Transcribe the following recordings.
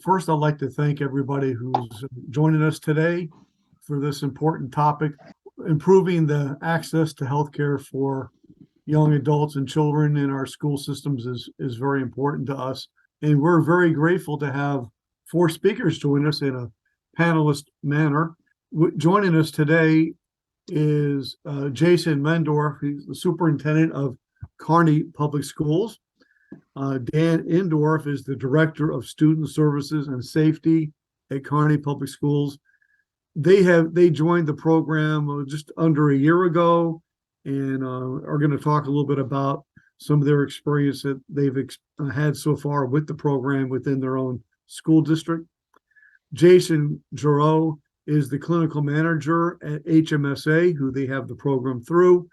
First, I'd like to thank everybody who's joining us today for this important topic. Improving the access to healthcare for young adults and children in our school systems is very important to us. And we're very grateful to have four speakers join us in a panelist manner. Joining us today is Jason Mendorf. He's the superintendent of Kearney Public Schools. Dan Indorf is the Director of Student Services and Safety at Kearney Public Schools. They joined the program just under a year ago and are going to talk a little bit about some of their experience that they've had so far with the program within their own school district. Jason Giroux is the clinical manager at HMSA, who they have the program through,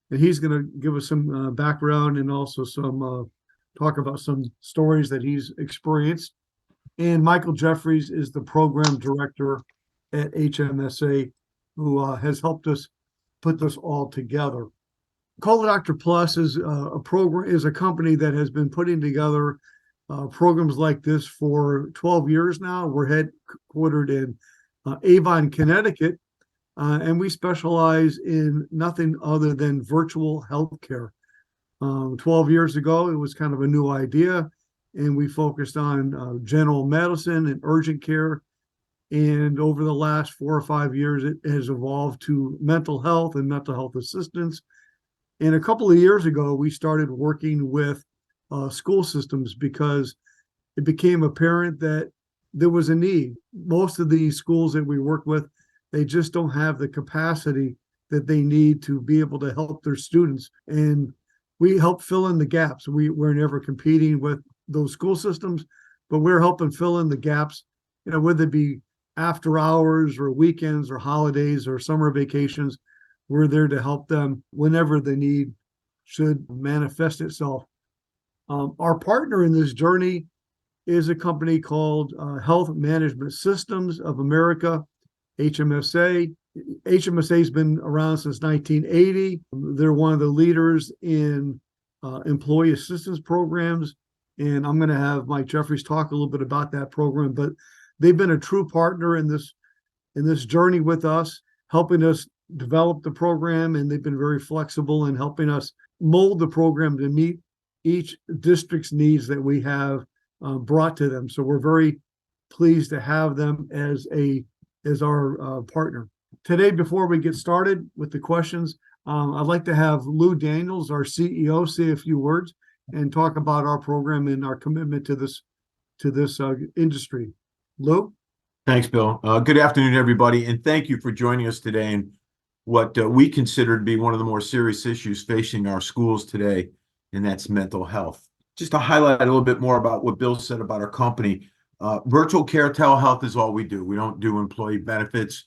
and he's going to give us some background and also some talk about some stories that he's experienced. And Michael Jeffries is the program director at HMSA, who has helped us put this all together. Call the Doctor Plus is a company that has been putting together programs like this for 12 years now. We're headquartered in Avon, Connecticut, and we specialize in nothing other than virtual healthcare. 12 years ago, it was kind of a new idea, and we focused on general medicine and urgent care. And over the last 4 or 5 years, it has evolved to mental health and mental health assistance. And a couple of years ago, we started working with school systems because it became apparent that there was a need. Most of the schools that we work with, they just don't have the capacity that they need to be able to help their students. And we help fill in the gaps. We're never competing with those school systems, but we're helping fill in the gaps, whether it be after hours or weekends or holidays or summer vacations. We're there to help them whenever the need should manifest itself. Our partner in this journey is a company called Health Management Systems of America, HMSA. HMSA has been around since 1980. They're one of the leaders in employee assistance programs. And I'm going to have Mike Jeffries talk a little bit about that program. But they've been a true partner in this journey with us, helping us develop the program. And they've been very flexible in helping us mold the program to meet each district's needs that we have brought to them. So we're very pleased to have them as our partner. Today, before we get started with the questions, I'd like to have Lou Daniels, our CEO, say a few words and talk about our program and our commitment to this industry. Lou? Thanks, Bill. Good afternoon, everybody, and thank you for joining us today in what we consider to be one of the more serious issues facing our schools today, and that's mental health. Just to highlight a little bit more about what Bill said about our company, virtual care telehealth is all we do. We don't do employee benefits.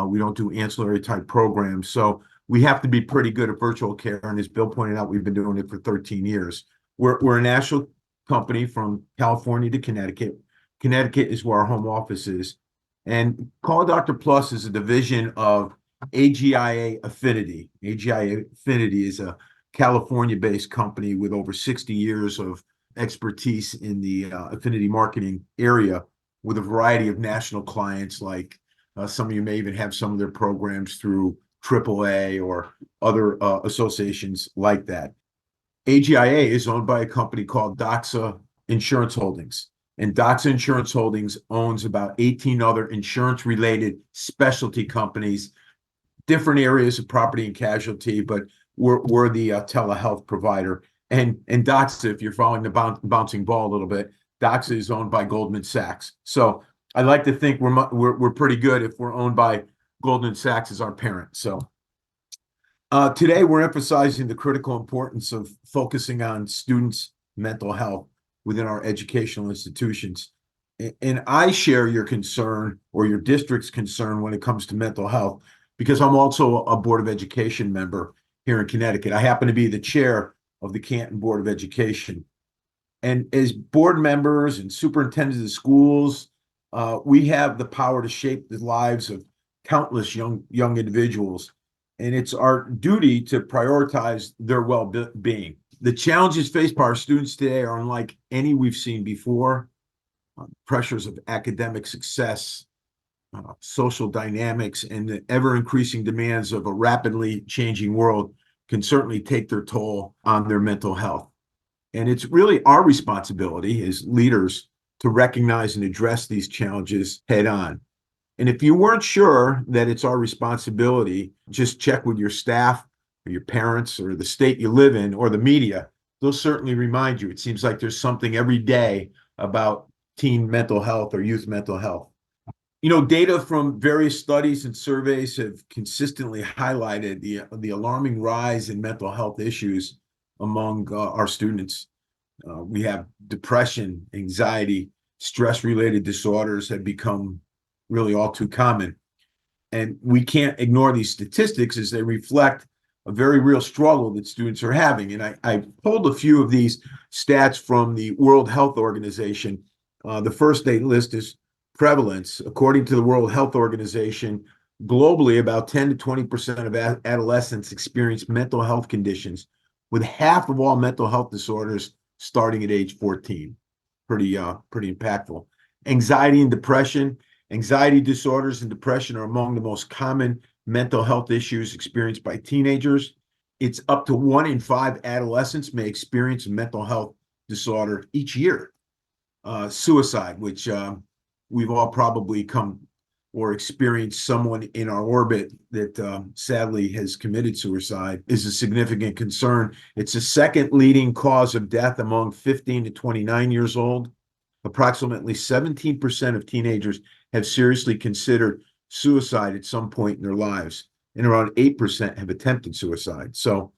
We don't do ancillary type programs. So we have to be pretty good at virtual care. And as Bill pointed out, we've been doing it for 13 years. We're a national company from California to Connecticut. Connecticut is where our home office is. And Call Doctor Plus is a division of AGIA Affinity. AGIA Affinity is a California-based company with over 60 years of expertise in the affinity marketing area with a variety of national clients, like some of you may even have some of their programs through AAA or other associations like that. AGIA is owned by a company called Doxa Insurance Holdings. And Doxa Insurance Holdings owns about 18 other insurance-related specialty companies, different areas of property and casualty, but we're the telehealth provider. And Doxa, if you're following the bouncing ball a little bit, Doxa is owned by Goldman Sachs. So I like to think we're pretty good if we're owned by Goldman Sachs as our parent. So today we're emphasizing the critical importance of focusing on students' mental health within our educational institutions. And I share your concern or your district's concern when it comes to mental health, because I'm also a Board of Education member here in Connecticut. I happen to be the chair of the Canton Board of Education. And as board members and superintendents of schools, we have the power to shape the lives of countless young individuals. And it's our duty to prioritize their well-being. The challenges faced by our students today are unlike any we've seen before. pressures of academic success, social dynamics, and the ever-increasing demands of a rapidly changing world can certainly take their toll on their mental health. And it's really our responsibility as leaders to recognize and address these challenges head on. And if you weren't sure that it's our responsibility, just check with your staff or your parents or the state you live in or the media. They'll certainly remind you. It seems like there's something every day about teen mental health or youth mental health. Data from various studies and surveys have consistently highlighted the alarming rise in mental health issues among our students. We have depression, anxiety, stress-related disorders have become really all too common. And we can't ignore these statistics as they reflect a very real struggle that students are having. And I pulled a few of these stats from the World Health Organization. The first they list is prevalence. According to the World Health Organization, globally, about 10 to 20% of adolescents experience mental health conditions, with half of all mental health disorders starting at age 14. Pretty impactful. Anxiety and depression. Anxiety disorders and depression are among the most common mental health issues experienced by teenagers. It's up to 1 in 5 adolescents may experience a mental health disorder each year. Suicide, which we've all probably come or experienced someone in our orbit that sadly has committed suicide, is a significant concern. It's the second leading cause of death among 15 to 29 years old. Approximately 17% of teenagers have seriously considered suicide at some point in their lives, and around 8% have attempted suicide. So,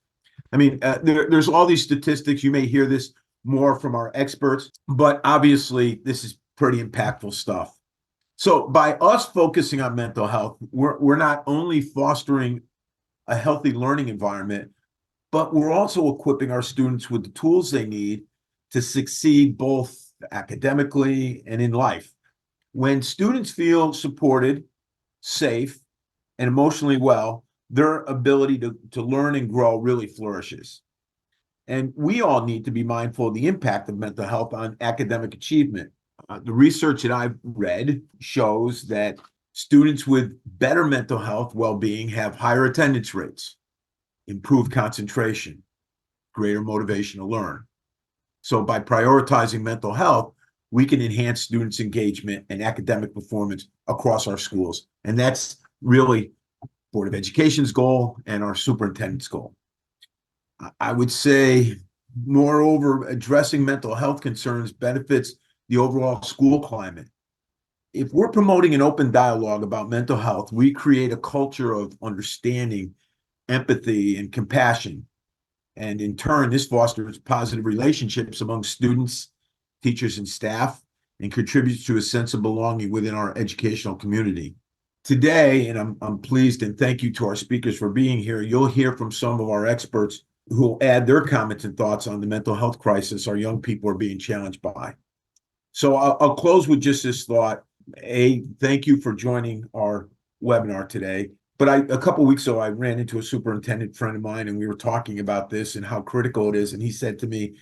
there's all these statistics. You may hear this more from our experts, but obviously this is pretty impactful stuff. So by us focusing on mental health, we're not only fostering a healthy learning environment, but we're also equipping our students with the tools they need to succeed both academically and in life. When students feel supported, safe, and emotionally well, their ability to learn and grow really flourishes. And we all need to be mindful of the impact of mental health on academic achievement. The research that I've read shows that students with better mental health well-being have higher attendance rates, improved concentration, greater motivation to learn. So by prioritizing mental health, we can enhance students' engagement and academic performance across our schools. And that's really Board of Education's goal and our superintendent's goal. I would say, moreover, addressing mental health concerns benefits the overall school climate. If we're promoting an open dialogue about mental health, we create a culture of understanding, empathy, and compassion. And in turn, this fosters positive relationships among students, teachers, and staff, and contributes to a sense of belonging within our educational community. Today, and I'm pleased and thank you to our speakers for being here, you'll hear from some of our experts who will add their comments and thoughts on the mental health crisis our young people are being challenged by. So I'll close with just this thought. Thank you for joining our webinar today. But a couple of weeks ago, I ran into a superintendent friend of mine, and we were talking about this and how critical it is. And he said to me,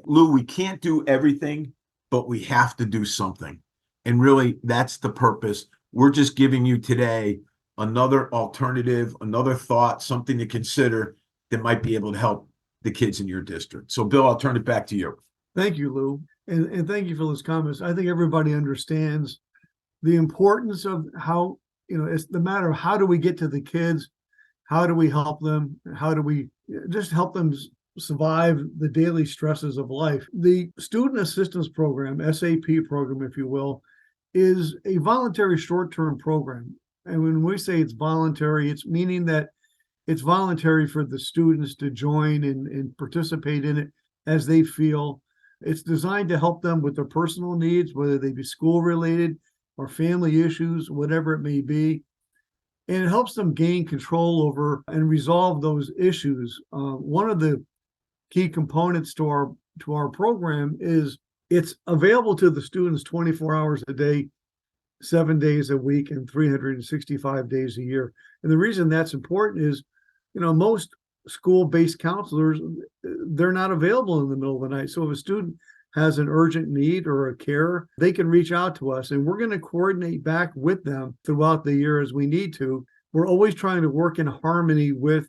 Lou, we can't do everything, but we have to do something. And really, that's the purpose. We're just giving you today another alternative, another thought, something to consider that might be able to help the kids in your district. So, Bill, I'll turn it back to you. Thank you, Lou. And thank you for those comments. I think everybody understands the importance of how, it's the matter of how do we get to the kids? How do we help them? How do we just help them survive the daily stresses of life? The Student Assistance Program, SAP program, if you will, is a voluntary short-term program. And when we say it's voluntary, it's meaning that it's voluntary for the students to join and participate in it as they feel. It's designed to help them with their personal needs, whether they be school-related or family issues, whatever it may be. And it helps them gain control over and resolve those issues. One of the key components to our program is it's available to the students 24 hours a day, 7 days a week, and 365 days a year. And the reason that's important is, most school-based counselors, they're not available in the middle of the night. So if a student has an urgent need or a care, they can reach out to us, and we're going to coordinate back with them throughout the year as we need to. We're always trying to work in harmony with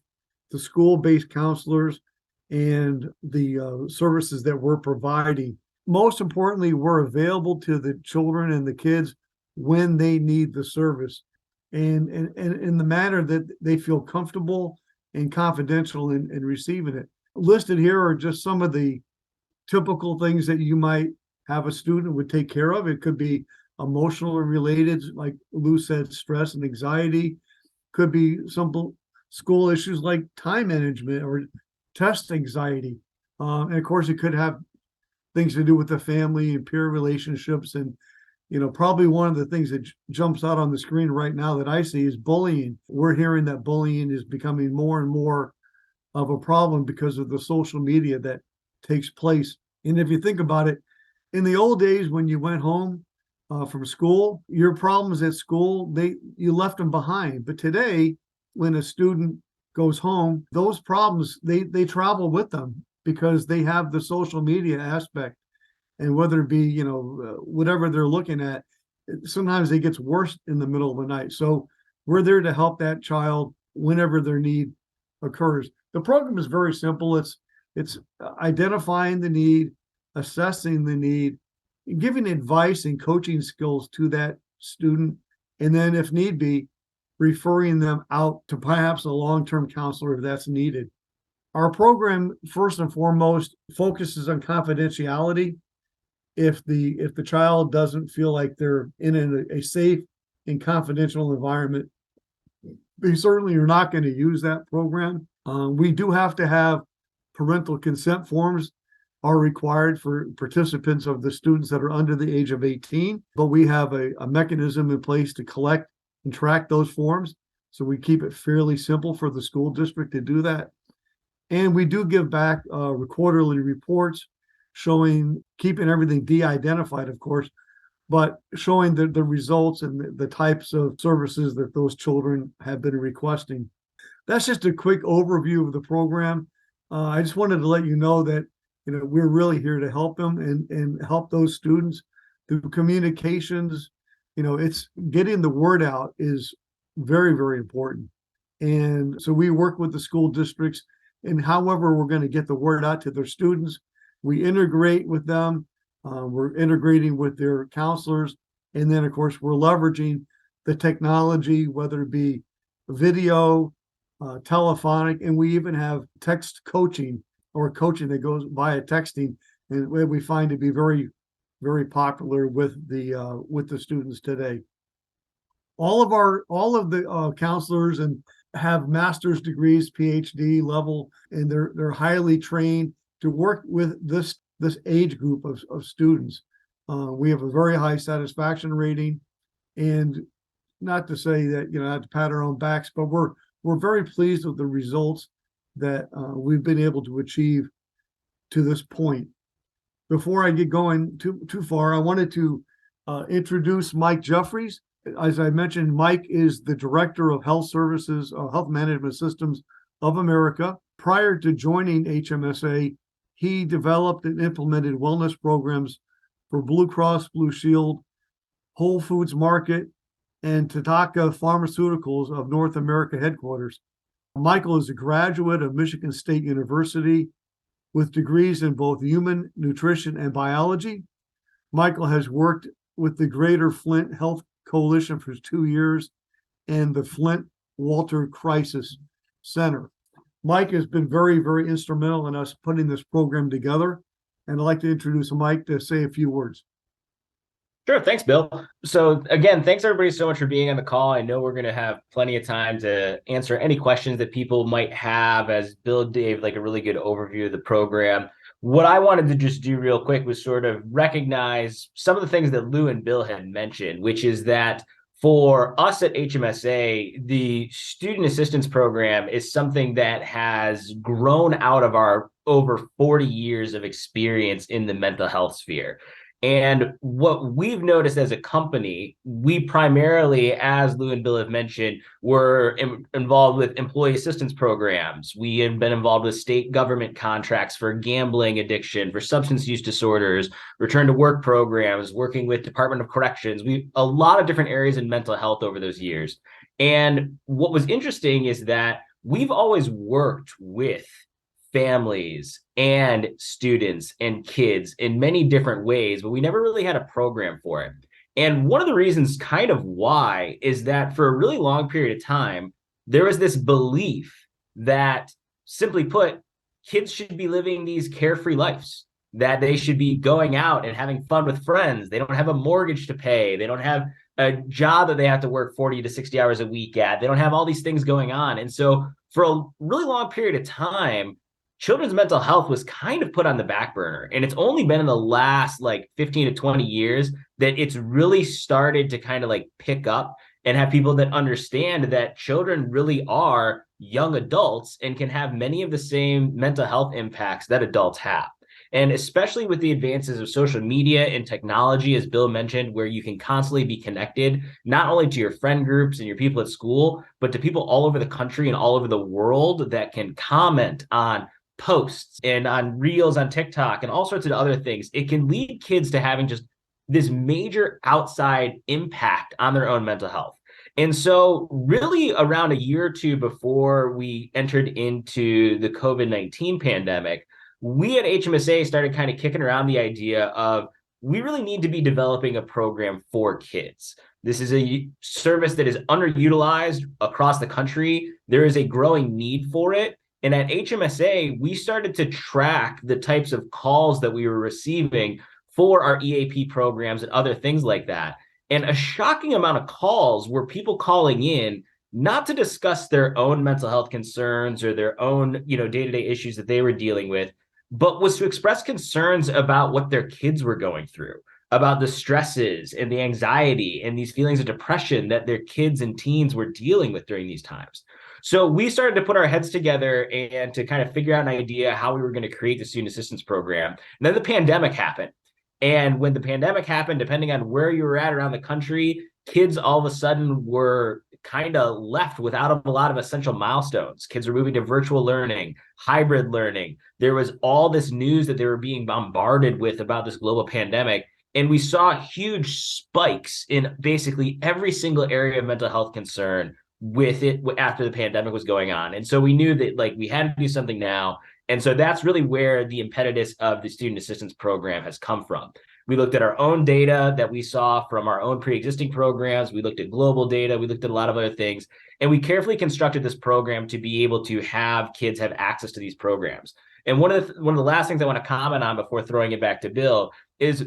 the school-based counselors and the services that we're providing. Most importantly, we're available to the children and the kids when they need the service, and in the manner that they feel comfortable and confidential in receiving it. Listed here are just some of the typical things that you might have a student would take care of. It could be emotional or related, like Lou said, stress and anxiety. Could be simple school issues like time management or test anxiety. And of course, it could have things to do with the family and peer relationships. And, probably one of the things that jumps out on the screen right now that I see is bullying. We're hearing that bullying is becoming more and more of a problem because of the social media that takes place. And if you think about it, in the old days when you went home from school, your problems at school, you left them behind. But today, when a student goes home, those problems, they travel with them because they have the social media aspect. And whether it be, whatever they're looking at, sometimes it gets worse in the middle of the night. So we're there to help that child whenever their need occurs. The program is very simple. It's identifying the need, assessing the need, giving advice and coaching skills to that student, and then if need be, referring them out to perhaps a long-term counselor if that's needed. Our program, first and foremost, focuses on confidentiality. If the child doesn't feel like they're in a safe and confidential environment, they certainly are not going to use that program. We do have to have parental consent forms are required for participants of the students that are under the age of 18, but we have a mechanism in place to collect and track those forms. So we keep it fairly simple for the school district to do that. And we do give back quarterly reports showing, keeping everything de-identified, of course, but showing the results and the types of services that those children have been requesting. That's just a quick overview of the program. I just wanted to let you know that we're really here to help them and help those students through communications. It's getting the word out is very, very important. And so we work with the school districts, and however we're going to get the word out to their students, we integrate with them. We're integrating with their counselors. And then, of course, we're leveraging the technology, whether it be video, telephonic, and we even have text coaching or coaching that goes via texting, and we find to be very, very popular with the students today. All of the counselors and have master's degrees, PhD level, and they're highly trained to work with this age group of students. We have a very high satisfaction rating, and not to say that not to pat our own backs, but we're very pleased with the results that we've been able to achieve to this point. Before I get going too far, I wanted to introduce Mike Jeffries. As I mentioned, Mike is the Director of Health Services, Health Management Systems of America. Prior to joining HMSA, he developed and implemented wellness programs for Blue Cross Blue Shield, Whole Foods Market, and Tataka Pharmaceuticals of North America headquarters. Michael is a graduate of Michigan State University with degrees in both human nutrition and biology. Michael has worked with the Greater Flint Health Coalition for 2 years and the Flint Walter Crisis Center. Mike has been very, very instrumental in us putting this program together, and I'd like to introduce Mike to say a few words. Sure. Thanks, Bill. So again, thanks everybody so much for being on the call. I know we're going to have plenty of time to answer any questions that people might have, as Bill gave like a really good overview of the program. What I wanted to just do real quick was sort of recognize some of the things that Lou and Bill had mentioned, which is that for us at HMSA, the student assistance program is something that has grown out of our over 40 years of experience in the mental health sphere. And what we've noticed as a company, we primarily, as Lou and Bill have mentioned, were involved with employee assistance programs. We have been involved with state government contracts for gambling addiction, for substance use disorders, return to work programs, working with Department of Corrections. A lot of different areas in mental health over those years. And what was interesting is that we've always worked with families and students and kids in many different ways, but we never really had a program for it. And one of the reasons kind of why is that for a really long period of time, there was this belief that, simply put, kids should be living these carefree lives, that they should be going out and having fun with friends. They don't have a mortgage to pay. They don't have a job that they have to work 40 to 60 hours a week at. They don't have all these things going on. And so for a really long period of time, children's mental health was kind of put on the back burner. And it's only been in the last like 15 to 20 years that it's really started to kind of like pick up and have people that understand that children really are young adults and can have many of the same mental health impacts that adults have. And especially with the advances of social media and technology, as Bill mentioned, where you can constantly be connected, not only to your friend groups and your people at school, but to people all over the country and all over the world that can comment on posts and on reels on TikTok and all sorts of other things. It can lead kids to having just this major outside impact on their own mental health. And so really around a year or two before we entered into the COVID-19 pandemic, we at HMSA started kind of kicking around the idea of we really need to be developing a program for kids. This is a service that is underutilized across the country. There is a growing need for it. And at HMSA, we started to track the types of calls that we were receiving for our EAP programs and other things like that. And a shocking amount of calls were people calling in not to discuss their own mental health concerns or their own, day-to-day issues that they were dealing with, but was to express concerns about what their kids were going through, about the stresses and the anxiety and these feelings of depression that their kids and teens were dealing with during these times. So we started to put our heads together and to kind of figure out an idea how we were going to create the student assistance program. And then the pandemic happened. And when the pandemic happened, depending on where you were at around the country, kids all of a sudden were kind of left without a lot of essential milestones. Kids were moving to virtual learning, hybrid learning. There was all this news that they were being bombarded with about this global pandemic. And we saw huge spikes in basically every single area of mental health concern with it after the pandemic was going on. And so we knew that we had to do something now. And so that's really where the impetus of the student assistance program has come from. We looked at our own data that we saw from our own pre-existing programs. We looked at global data. We looked at a lot of other things. And we carefully constructed this program to be able to have kids have access to these programs. And one of the last things I want to comment on before throwing it back to Bill is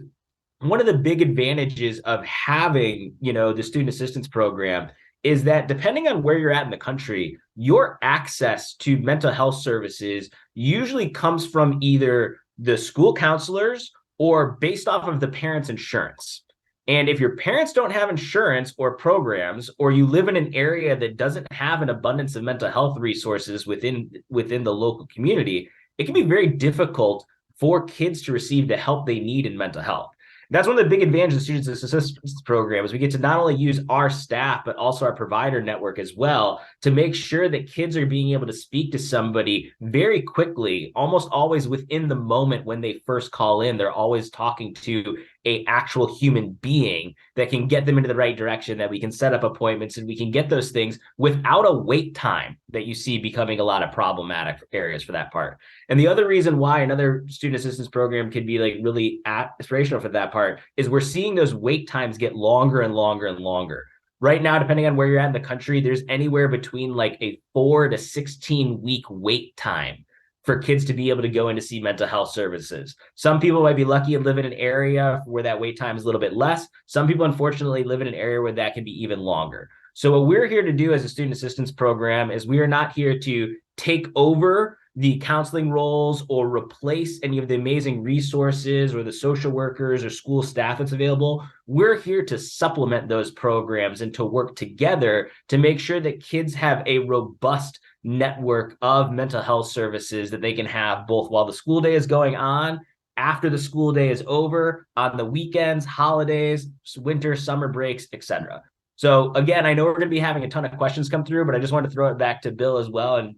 one of the big advantages of having, the student assistance program is that depending on where you're at in the country, your access to mental health services usually comes from either the school counselors or based off of the parents' insurance. And if your parents don't have insurance or programs, or you live in an area that doesn't have an abundance of mental health resources within the local community, it can be very difficult for kids to receive the help they need in mental health. That's one of the big advantages of the Student Assistance Program is we get to not only use our staff, but also our provider network as well to make sure that kids are being able to speak to somebody very quickly, almost always within the moment when they first call in. They're always talking to an actual human being that can get them into the right direction, that we can set up appointments and we can get those things without a wait time that you see becoming a lot of problematic areas for that part. And the other reason why another student assistance program could be really aspirational for that part is we're seeing those wait times get longer and longer and longer. Right now, depending on where you're at in the country, there's anywhere between a 4 to 16 week wait time for kids to be able to go in to see mental health services. Some people might be lucky and live in an area where that wait time is a little bit less. Some people, unfortunately, live in an area where that can be even longer. So what we're here to do as a student assistance program is we are not here to take over the counseling roles or replace any of the amazing resources or the social workers or school staff that's available. We're here to supplement those programs and to work together to make sure that kids have a robust network of mental health services that they can have both while the school day is going on after the school day is over, on the weekends, holidays, winter, summer breaks, etc. So again, I know we're going to be having a ton of questions come through, but I just want to throw it back to Bill as well and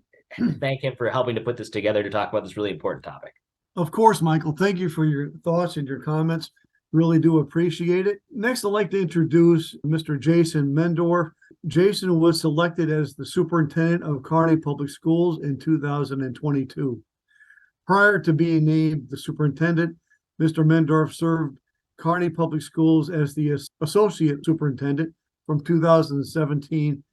thank him for helping to put this together to talk about this really important topic. Of course, Michael, thank you for your thoughts and your comments. Really do appreciate it. Next, I'd like to introduce Mr. Jason Mendorf. Jason was selected as the superintendent of Kearney Public Schools in 2022. Prior to being named the superintendent, Mr. Mendorf served Kearney Public Schools as the associate superintendent from 2017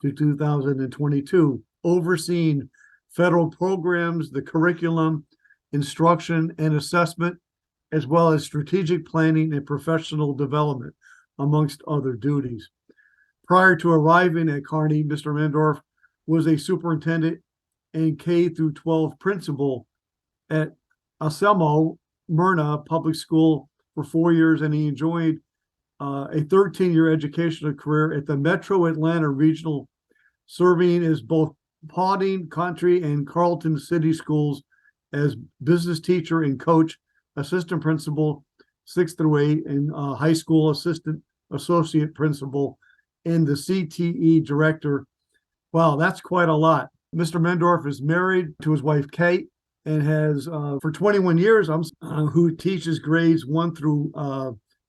to 2022, overseeing federal programs, the curriculum, instruction, and assessment, as well as strategic planning and professional development, amongst other duties. Prior to arriving at Kearney, Mr. Mendorf was a superintendent and K through 12 principal at Anselmo Myrna Public School for 4 years, and he enjoyed a 13-year educational career at the Metro Atlanta Regional, serving as both Paulding Country and Carlton City Schools as business teacher and coach, assistant principal 6 through 8, and high school assistant associate principal, and the CTE director. Wow, that's quite a lot. Mr. Mendorf is married to his wife, Kate, and has for 21 years who teaches grades 1 through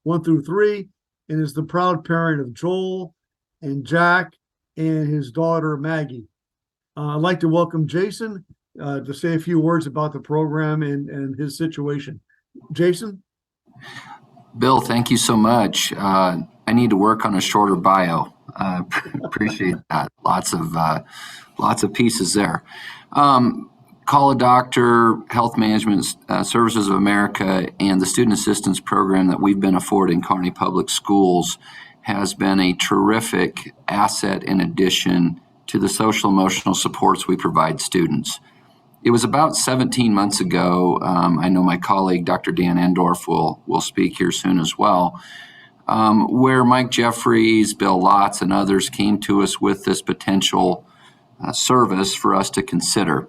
3, and is the proud parent of Joel and Jack and his daughter, Maggie. I'd like to welcome Jason to say a few words about the program and his situation. Jason? Bill, thank you so much. I need to work on a shorter bio. Appreciate that. Lots of pieces there. Call a Doctor, Health Management Services of America, and the Student Assistance Program that we've been affording Kearney Public Schools has been a terrific asset in addition to the social emotional supports we provide students. It was about 17 months ago. I know my colleague, Dr. Dan Endorf, will speak here soon as well, where Mike Jeffries, Bill Lotz, and others came to us with this potential service for us to consider.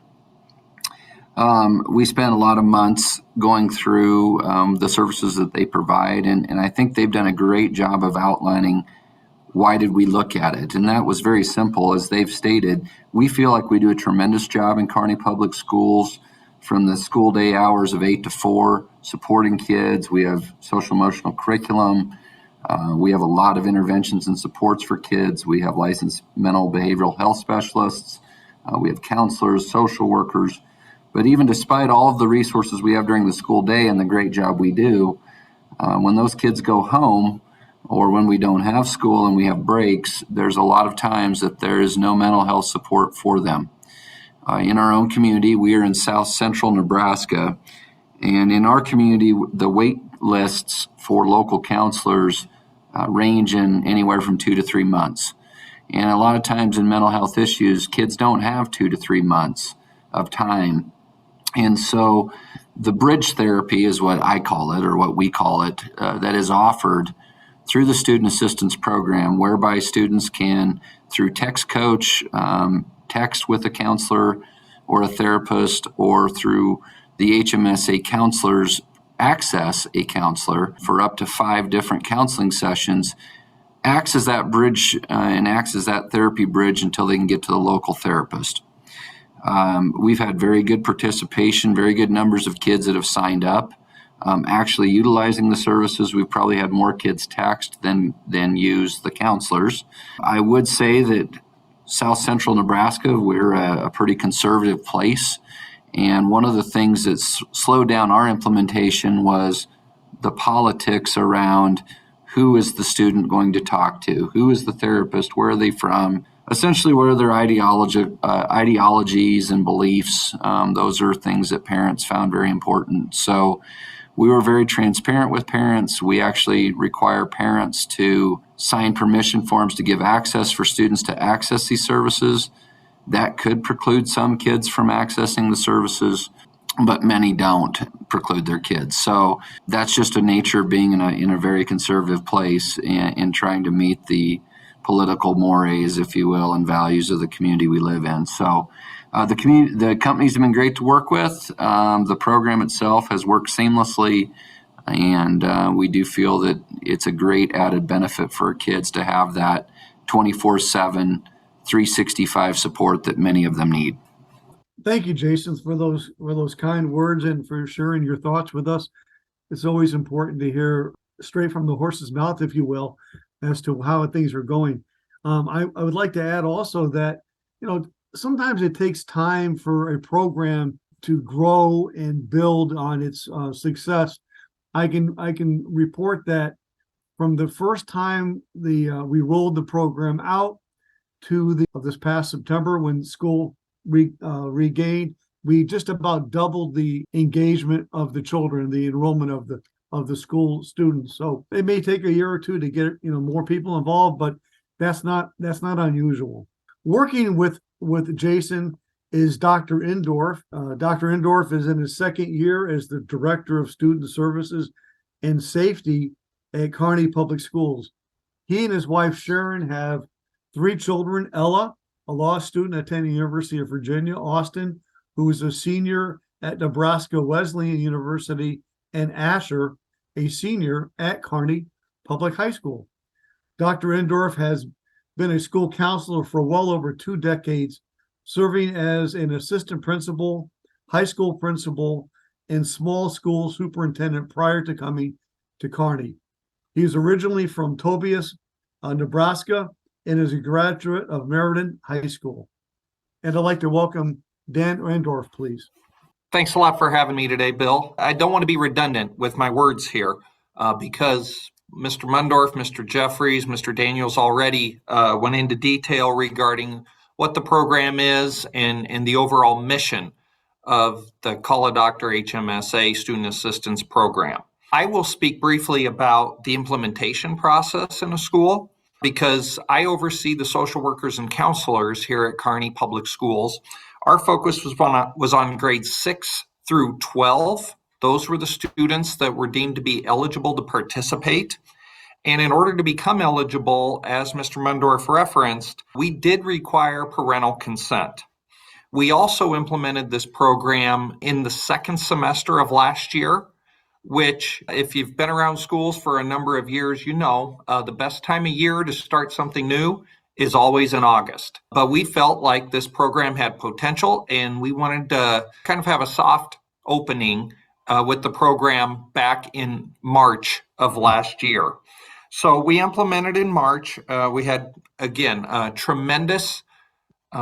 We spent a lot of months going through the services that they provide, and I think they've done a great job of outlining why did we look at it. And that was very simple. As they've stated, we feel like we do a tremendous job in Kearney Public Schools from the school day hours of 8 to 4, supporting kids. We have social emotional curriculum. We have a lot of interventions and supports for kids. We have licensed mental behavioral health specialists. We have counselors, social workers. But even despite all of the resources we have during the school day and the great job we do, when those kids go home or when we don't have school and we have breaks, there's a lot of times that there is no mental health support for them. In our own community, we are in South Central Nebraska, and in our community, the wait lists for local counselors range in anywhere from 2 to 3 months. And a lot of times in mental health issues, kids don't have 2 to 3 months of time. And so the bridge therapy is what I call it, or what we call it, that is offered through the Student Assistance Program, whereby students can, through text coach, text with a counselor or a therapist, or through the HMSA counselors, access a counselor for up to 5 different counseling sessions, acts as that bridge and acts as that therapy bridge until they can get to the local therapist. We've had very good participation, very good numbers of kids that have signed up. Actually utilizing the services, we've probably had more kids text than use the counselors. I would say that South Central Nebraska, we're a pretty conservative place. And one of the things that slowed down our implementation was the politics around who is the student going to talk to, who is the therapist, where are they from, essentially what are their ideologies and beliefs. Those are things that parents found very important. So we were very transparent with parents. We actually require parents to sign permission forms to give access for students to access these services. That could preclude some kids from accessing the services, but many don't preclude their kids. So that's just a nature of being in a very conservative place and trying to meet the political mores, if you will, and values of the community we live in. So The companies have been great to work with. The program itself has worked seamlessly, and we do feel that it's a great added benefit for kids to have that 24/7, 365 support that many of them need. Thank you, Jason, for those kind words and for sharing your thoughts with us. It's always important to hear straight from the horse's mouth, if you will, as to how things are going. I would like to add also that, sometimes it takes time for a program to grow and build on its success. I can report that from the first time we rolled the program out to this past September when school regained, we just about doubled the engagement of the children, the enrollment of the school students. So it may take a year or two to get more people involved, but that's not unusual. Working with Jason is Dr. Indorf. Dr. Indorf is in his second year as the Director of Student Services and Safety at Kearney Public Schools. He and his wife Sharon have 3 children: Ella, a law student attending the University of Virginia; Austin, who is a senior at Nebraska Wesleyan University; and Asher, a senior at Kearney Public High School. Dr. Indorf has been a school counselor for well over 2 decades, serving as an assistant principal, high school principal, and small school superintendent prior to coming to Kearney. He's originally from Tobias, Nebraska, and is a graduate of Meriden High School. And I'd like to welcome Dan Indorf, please. Thanks a lot for having me today, Bill. I don't want to be redundant with my words here because Mr. Mundorf, Mr. Jeffries, Mr. Daniels already went into detail regarding what the program is and the overall mission of the Call a Doctor HMSA Student Assistance Program. I will speak briefly about the implementation process in a school because I oversee the social workers and counselors here at Kearney Public Schools. Our focus was on grades 6 through 12. Those were the students that were deemed to be eligible to participate. And in order to become eligible, as Mr. Mundorf referenced, we did require parental consent. We also implemented this program in the second semester of last year, which, if you've been around schools for a number of years, the best time of year to start something new is always in August. But we felt like this program had potential, and we wanted to kind of have a soft opening with the program back in March of last year. So we implemented in March. We had, again, tremendous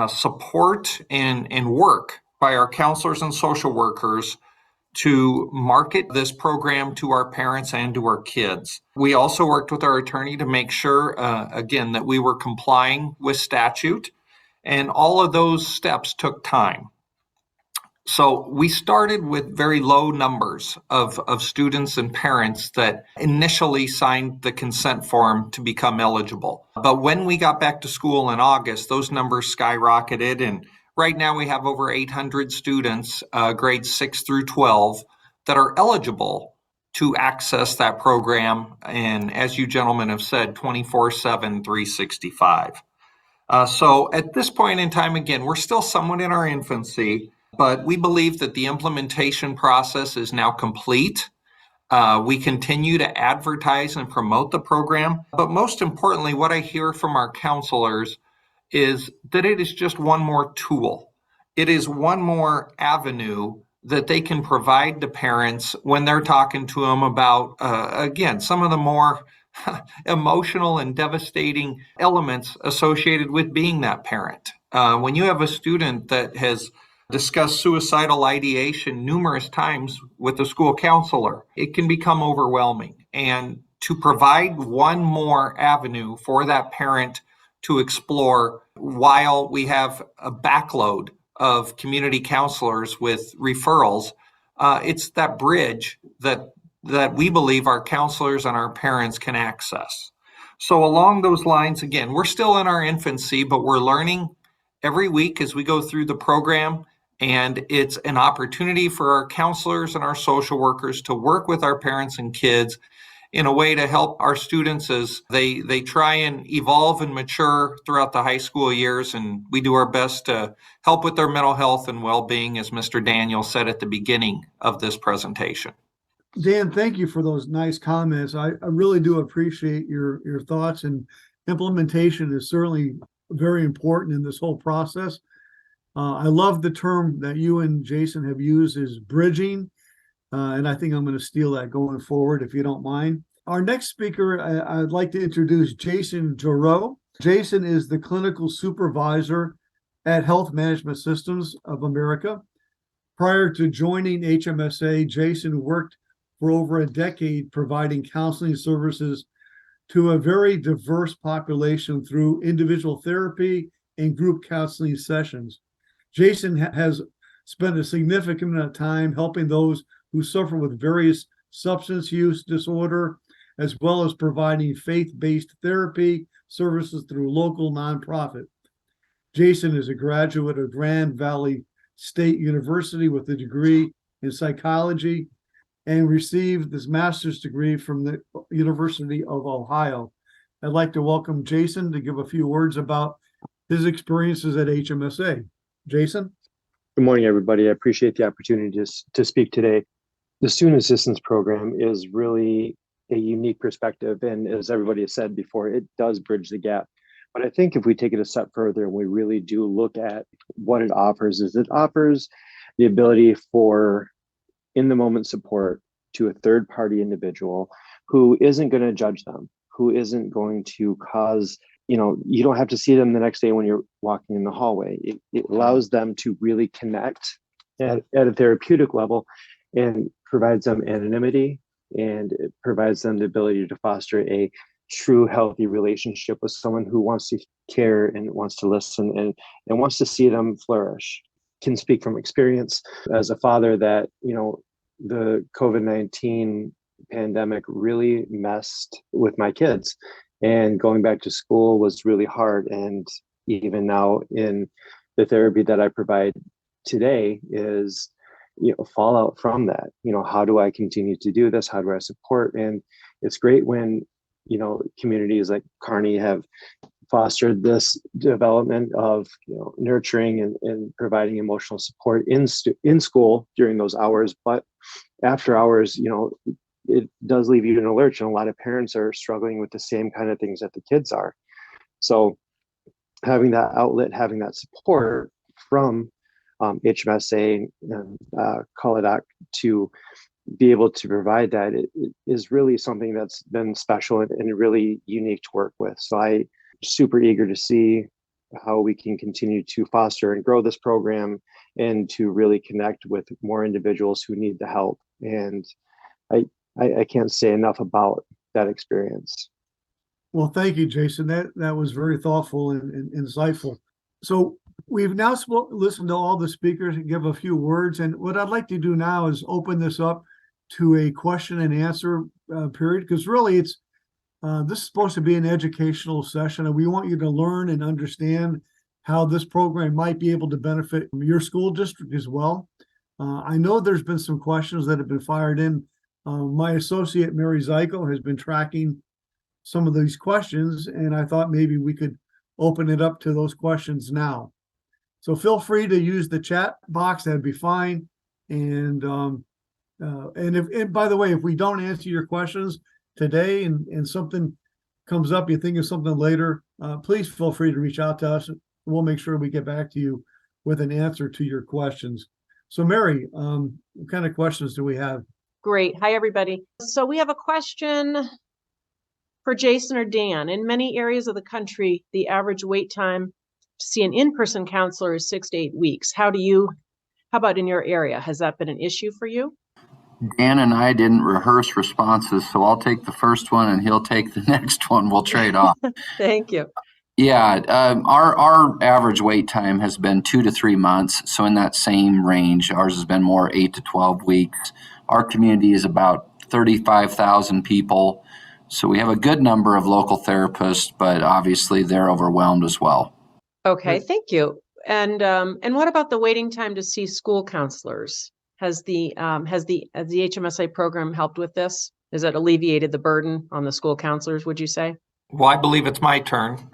support and work by our counselors and social workers to market this program to our parents and to our kids. We also worked with our attorney to make sure, again, that we were complying with statute, and all of those steps took time. So we started with very low numbers of students and parents that initially signed the consent form to become eligible. But when we got back to school in August, those numbers skyrocketed, and right now we have over 800 students, grades 6 through 12, that are eligible to access that program. And as you gentlemen have said, 24/7, 365. So at this point in time, again, we're still somewhat in our infancy, but we believe that the implementation process is now complete. We continue to advertise and promote the program. But most importantly, what I hear from our counselors is that it is just one more tool. It is one more avenue that they can provide to parents when they're talking to them about, again, some of the more emotional and devastating elements associated with being that parent. When you have a student that has discussed suicidal ideation numerous times with the school counselor, it can become overwhelming. And to provide one more avenue for that parent to explore while we have a backload of community counselors with referrals, it's that bridge that we believe our counselors and our parents can access. So along those lines, again, we're still in our infancy, but we're learning every week as we go through the program. And it's an opportunity for our counselors and our social workers to work with our parents and kids in a way to help our students as they try and evolve and mature throughout the high school years. And we do our best to help with their mental health and well-being, as Mr. Daniel said at the beginning of this presentation. Dan, thank you for those nice comments. I really do appreciate your thoughts, and implementation is certainly very important in this whole process. I love the term that you and Jason have used, is bridging. And I think I'm going to steal that going forward, if you don't mind. Our next speaker, I'd like to introduce Jason Giroux. Jason is the clinical supervisor at Health Management Systems of America. Prior to joining HMSA, Jason worked for over a decade providing counseling services to a very diverse population through individual therapy and group counseling sessions. Jason has spent a significant amount of time helping those who suffer with various substance use disorder, as well as providing faith-based therapy services through local nonprofit. Jason is a graduate of Grand Valley State University with a degree in psychology and received his master's degree from the University of Ohio. I'd like to welcome Jason to give a few words about his experiences at HMSA. Jason? Good morning, everybody. I appreciate the opportunity to speak today. The Student Assistance Program is really a unique perspective, and as everybody has said before, it does bridge the gap. But I think if we take it a step further and we really do look at what it offers, is it offers the ability for in-the-moment support to a third-party individual who isn't going to judge them, who isn't going to cause, you don't have to see them the next day when you're walking in the hallway. It allows them to really connect at a therapeutic level, and provides them anonymity, and it provides them the ability to foster a true healthy relationship with someone who wants to care and wants to listen and wants to see them flourish. Can speak from experience as a father that, the COVID-19 pandemic really messed with my kids, and going back to school was really hard. And even now in the therapy that I provide today is fallout from that. How do I continue to do this? How do I support? And it's great when communities like Kearney have fostered this development of nurturing and providing emotional support in school during those hours. But after hours, it does leave you in a lurch, and a lot of parents are struggling with the same kind of things that the kids are. So having that outlet, having that support from HMSA and Coladoc to be able to provide that, it is really something that's been special and really unique to work with. So I'm super eager to see how we can continue to foster and grow this program and to really connect with more individuals who need the help. And I can't say enough about that experience. Well, thank you, Jason. That was very thoughtful and insightful. So we've now listened to all the speakers and give a few words. And what I'd like to do now is open this up to a question and answer period, because really this is supposed to be an educational session, and we want you to learn and understand how this program might be able to benefit your school district as well. I know there's been some questions that have been fired in. My associate, Mary Zyko, has been tracking some of these questions, and I thought maybe we could open it up to those questions now. So feel free to use the chat box, that'd be fine. And by the way, if we don't answer your questions today and something comes up, you think of something later, please feel free to reach out to us. We'll make sure we get back to you with an answer to your questions. So Mary, what kind of questions do we have? Great. Hi, everybody. So we have a question for Jason or Dan. In many areas of the country, the average wait time to see an in-person counselor is 6 to 8 weeks. How about in your area? Has that been an issue for you? Dan and I didn't rehearse responses, so I'll take the first one and he'll take the next one. We'll trade off. Thank you. Yeah, our average wait time has been 2 to 3 months. So in that same range, ours has been more 8 to 12 weeks. Our community is about 35,000 people. So we have a good number of local therapists, but obviously they're overwhelmed as well. Okay, thank you. And what about the waiting time to see school counselors? Has the HMSA program helped with this? Has that alleviated the burden on the school counselors, would you say? Well, I believe it's my turn.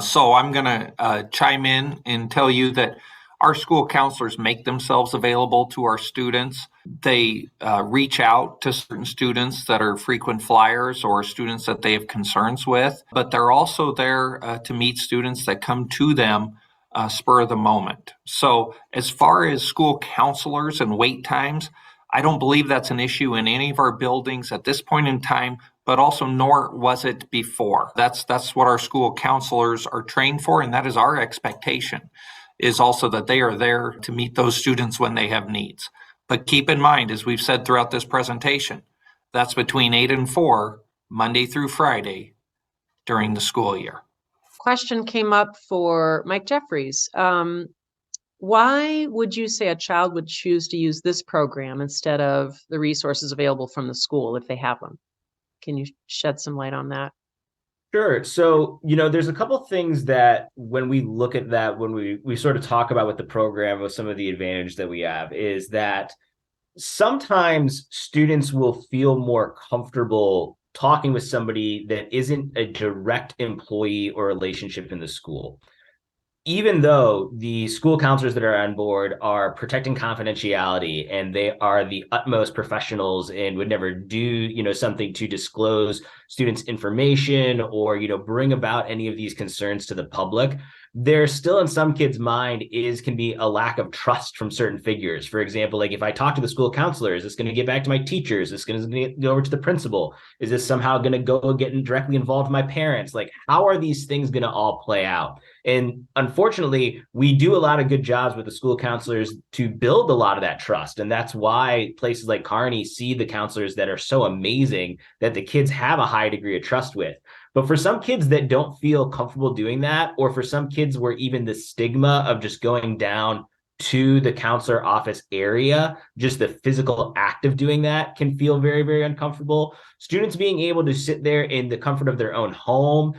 So I'm going to chime in and tell you that our school counselors make themselves available to our students. They reach out to certain students that are frequent flyers or students that they have concerns with, but they're also there to meet students that come to them spur of the moment. So as far as school counselors and wait times, I don't believe that's an issue in any of our buildings at this point in time, but also nor was it before. That's what our school counselors are trained for, and that is our expectation, is also that they are there to meet those students when they have needs. But keep in mind, as we've said throughout this presentation, that's between 8 and 4, Monday through Friday during the school year. Question came up for Mike Jeffries. Why would you say a child would choose to use this program instead of the resources available from the school if they have them? Can you shed some light on that? Sure. So, there's a couple of things that when we look at that, when we sort of talk about with the program, with some of the advantage that we have, is that sometimes students will feel more comfortable talking with somebody that isn't a direct employee or relationship in the school. Even though the school counselors that are on board are protecting confidentiality and they are the utmost professionals and would never do, something to disclose students' information or, bring about any of these concerns to the public, there still in some kids' mind can be a lack of trust from certain figures. For example, like if I talk to the school counselor, is this going to get back to my teachers? Is this going to go over to the principal? Is this somehow going to go get directly involved with my parents? Like, how are these things going to all play out? And unfortunately, we do a lot of good jobs with the school counselors to build a lot of that trust. And that's why places like Kearney see the counselors that are so amazing that the kids have a high degree of trust with. But for some kids that don't feel comfortable doing that, or for some kids where even the stigma of just going down to the counselor office area, just the physical act of doing that can feel very, very uncomfortable. Students being able to sit there in the comfort of their own home,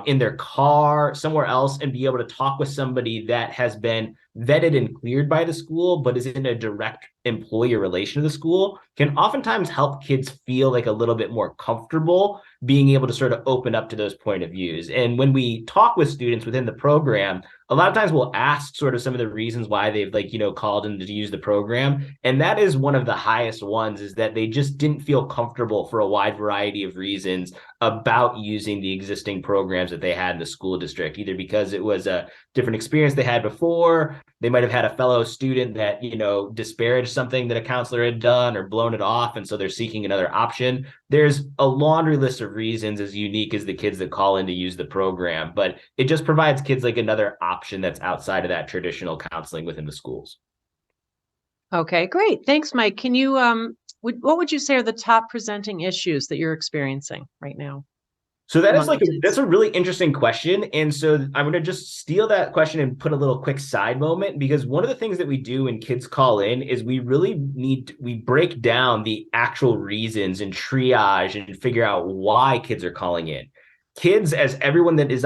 in their car, somewhere else, and be able to talk with somebody that has been vetted and cleared by the school, but is in a direct employee relation to the school, can oftentimes help kids feel like a little bit more comfortable being able to sort of open up to those point of views. And when we talk with students within the program, a lot of times we'll ask sort of some of the reasons why they've called in to use the program. And that is one of the highest ones, is that they just didn't feel comfortable for a wide variety of reasons about using the existing programs that they had in the school district, either because it was a different experience they had before, they might have had a fellow student that, disparaged something that a counselor had done or blown it off, and so they're seeking another option. There's a laundry list of reasons as unique as the kids that call in to use the program, but it just provides kids like another option that's outside of that traditional counseling within the schools. Okay, great. Thanks, Mike. Can you, what would you say are the top presenting issues that you're experiencing right now? So that's a really interesting question. And so I'm going to just steal that question and put a little quick side moment, because one of the things that we do when kids call in is we break down the actual reasons and triage and figure out why kids are calling in. Kids, as everyone that is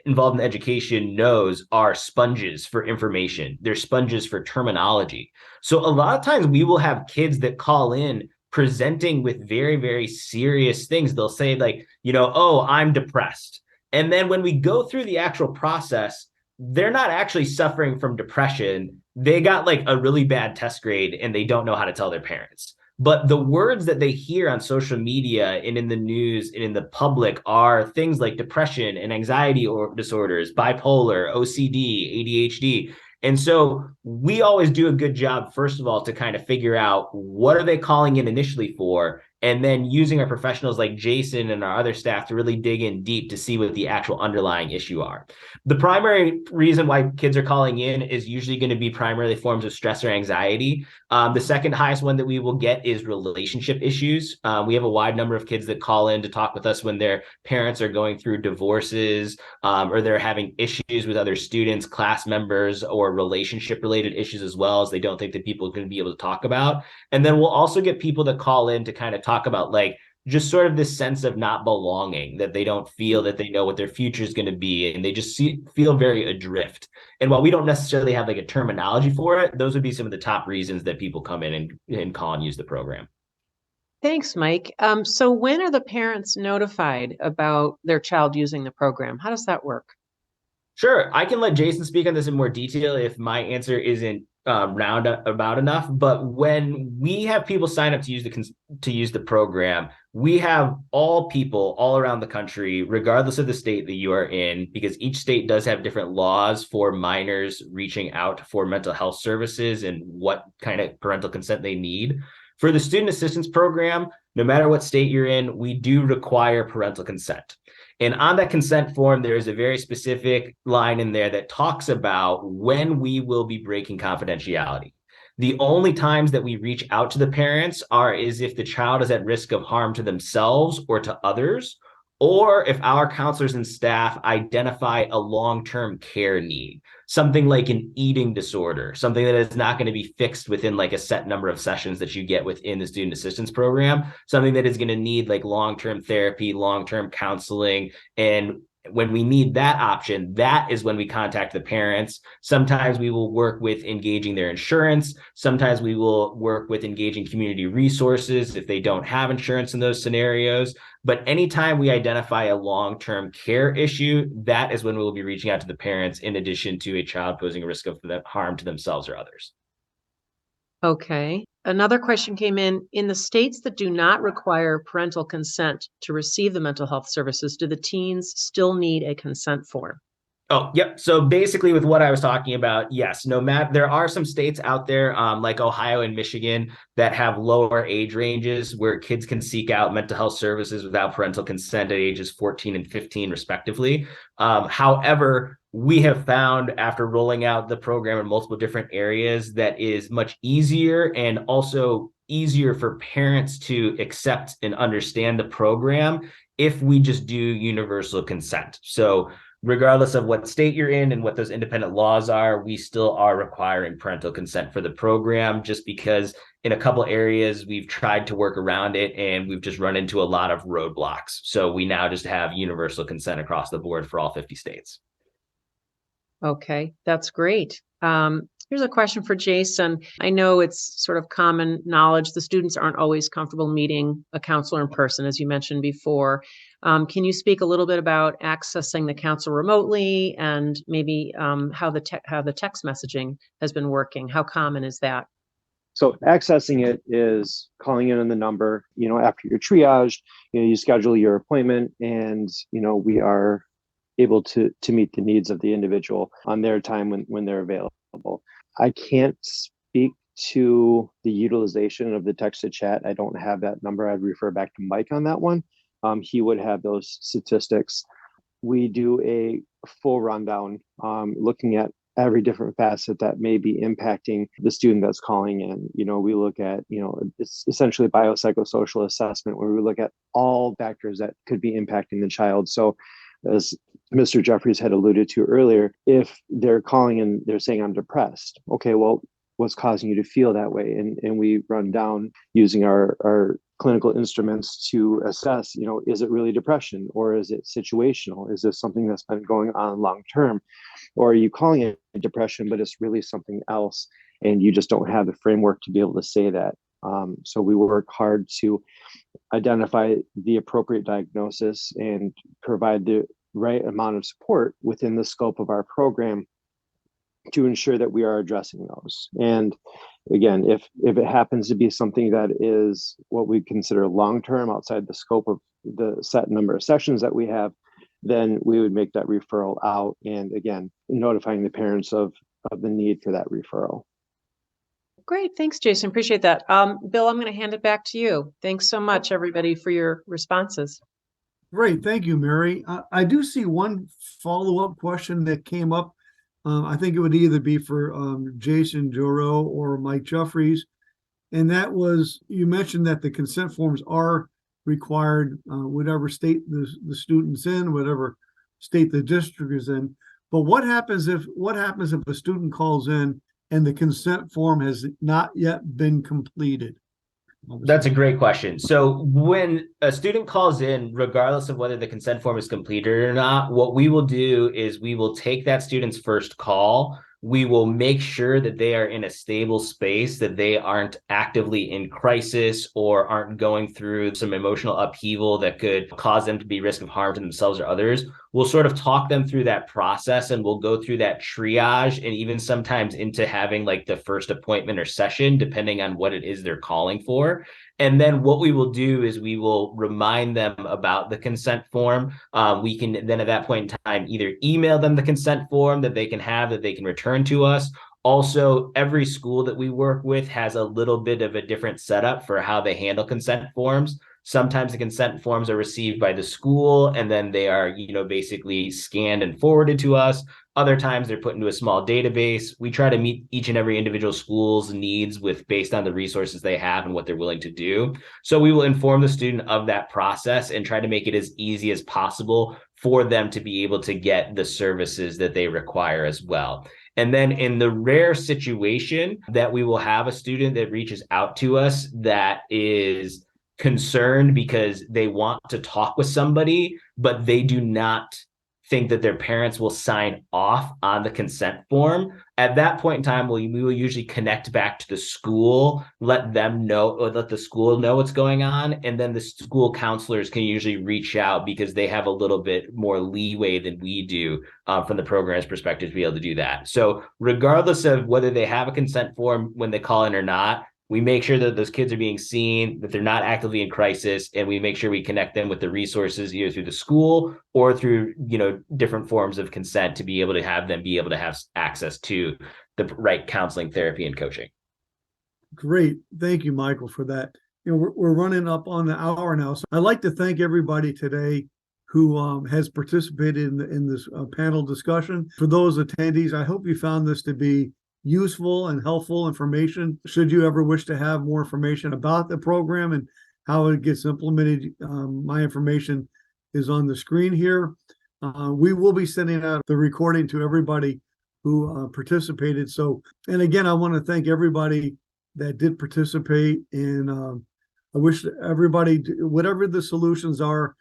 involved in education knows, are sponges for information. They're sponges for terminology. So a lot of times we will have kids that call in presenting with very, very serious things. They'll say oh, I'm depressed. And then when we go through the actual process, they're not actually suffering from depression. They got a really bad test grade and they don't know how to tell their parents. But the words that they hear on social media and in the news and in the public are things like depression and anxiety or disorders, bipolar, OCD, ADHD. And so we always do a good job, first of all, to kind of figure out what are they calling in initially for, and then using our professionals like Jason and our other staff to really dig in deep to see what the actual underlying issue are. The primary reason why kids are calling in is usually going to be primarily forms of stress or anxiety. The second highest one that we will get is relationship issues. We have a wide number of kids that call in to talk with us when their parents are going through divorces, or they're having issues with other students, class members, or relationship related issues as well, as they don't think that people are going to be able to talk about. And then we'll also get people that call in to kind of talk about just sort of this sense of not belonging, that they don't feel that they know what their future is going to be, and they just feel very adrift. And while we don't necessarily have a terminology for it, those would be some of the top reasons that people come in and call and use the program. Thanks, Mike. So when are the parents notified about their child using the program? How does that work? Sure, I can let Jason speak on this in more detail if my answer isn't roundabout enough. But when we have people sign up to use the program, we have all people all around the country, regardless of the state that you are in, because each state does have different laws for minors reaching out for mental health services and what kind of parental consent they need. For the student assistance program, no matter what state you're in, we do require parental consent. And on that consent form, there is a very specific line in there that talks about when we will be breaking confidentiality. The only times that we reach out to the parents is if the child is at risk of harm to themselves or to others, or if our counselors and staff identify a long-term care need, something like an eating disorder, something that is not going to be fixed within like a set number of sessions that you get within the student assistance program, something that is going to need like long-term therapy, long-term counseling. And when we need that option, that is when we contact the parents. Sometimes we will work with engaging their insurance. Sometimes we will work with engaging community resources if they don't have insurance in those scenarios. But anytime we identify a long-term care issue, that is when we will be reaching out to the parents in addition to a child posing a risk of harm to themselves or others. Okay. Another question came in the states that do not require parental consent to receive the mental health services, do the teens still need a consent form? Oh, yep. So basically with what I was talking about, yes, no matter, there are some states out there like Ohio and Michigan that have lower age ranges where kids can seek out mental health services without parental consent at ages 14 and 15 respectively. However, we have found after rolling out the program in multiple different areas that is much easier and also easier for parents to accept and understand the program if we just do universal consent. So regardless of what state you're in and what those independent laws are, we still are requiring parental consent for the program just because in a couple areas we've tried to work around it and we've just run into a lot of roadblocks. So we now just have universal consent across the board for all 50 states. Okay, that's great. Here's a question for Jason. I know it's sort of common knowledge the students aren't always comfortable meeting a counselor in person, as you mentioned before. Can you speak a little bit about accessing the counselor remotely and maybe how the text messaging has been working? How common is that? So accessing it is calling in on the number, after you're triaged, you schedule your appointment and, we are able to meet the needs of the individual on their time when they're available. I can't speak to the utilization of the text to chat. I don't have that number. I'd refer back to Mike on that one. He would have those statistics. We do a full rundown, looking at every different facet that may be impacting the student that's calling in. We look at, it's essentially biopsychosocial assessment where we look at all factors that could be impacting the child. So as Mr. Jeffries had alluded to earlier, if they're calling and they're saying, I'm depressed, okay, well, what's causing you to feel that way? And we run down using our clinical instruments to assess, is it really depression or is it situational? Is this something that's been going on long term? Or are you calling it depression, but it's really something else and you just don't have the framework to be able to say that? So we work hard to identify the appropriate diagnosis and provide the right amount of support within the scope of our program to ensure that we are addressing those. And again, if it happens to be something that is what we consider long-term outside the scope of the set number of sessions that we have, then we would make that referral out and again, notifying the parents of the need for that referral. Great. Thanks, Jason. Appreciate that. Bill, I'm going to hand it back to you. Thanks so much, everybody, for your responses. Great. Thank you, Mary. I do see one follow-up question that came up. I think it would either be for Jason Joro or Mike Jeffries. And that was, you mentioned that the consent forms are required, whatever state the student's in, whatever state the district is in. But what happens if a student calls in and the consent form has not yet been completed? That's a great question. So when a student calls in, regardless of whether the consent form is completed or not, what we will do is we will take that student's first call. we will make sure that they are in a stable space, that they aren't actively in crisis or aren't going through some emotional upheaval that could cause them to be risk of harm to themselves or others. We'll sort of talk them through that process, and we'll go through that triage, and even sometimes into having like the first appointment or session, depending on what it is they're calling for. And then what we will do is we will remind them about the consent form. We can then at that point in time either email them the consent form that they can have, that they can return to us. Also, every school that we work with has a little bit of a different setup for how they handle consent forms. Sometimes the consent forms are received by the school and then they are, basically scanned and forwarded to us. Other times they're put into a small database. We try to meet each and every individual school's needs based on the resources they have and what they're willing to do. So we will inform the student of that process and try to make it as easy as possible for them to be able to get the services that they require as well. And then in the rare situation that we will have a student that reaches out to us that is concerned because they want to talk with somebody, but they do not think that their parents will sign off on the consent form. At that point in time, we will usually connect back to the school, let them know, or let the school know what's going on. And then the school counselors can usually reach out because they have a little bit more leeway than we do from the program's perspective to be able to do that. So regardless of whether they have a consent form when they call in or not, we make sure that those kids are being seen, that they're not actively in crisis, and we make sure we connect them with the resources either through the school or through, different forms of consent to be able to have access to the right counseling, therapy, and coaching. Great. Thank you, Michael, for that. We're running up on the hour now. So I'd like to thank everybody today who has participated in this panel discussion. For those attendees, I hope you found this to be useful and helpful information. Should you ever wish to have more information about the program and how it gets implemented, my information is on the screen here. We will be sending out the recording to everybody who participated. So, and again, I want to thank everybody that did participate. And I wish everybody, whatever the solutions are,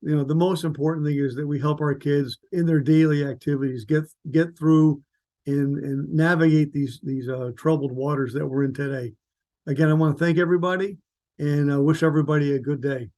the most important thing is that we help our kids in their daily activities get through and navigate these troubled waters that we're in today. Again, I want to thank everybody and I wish everybody a good day.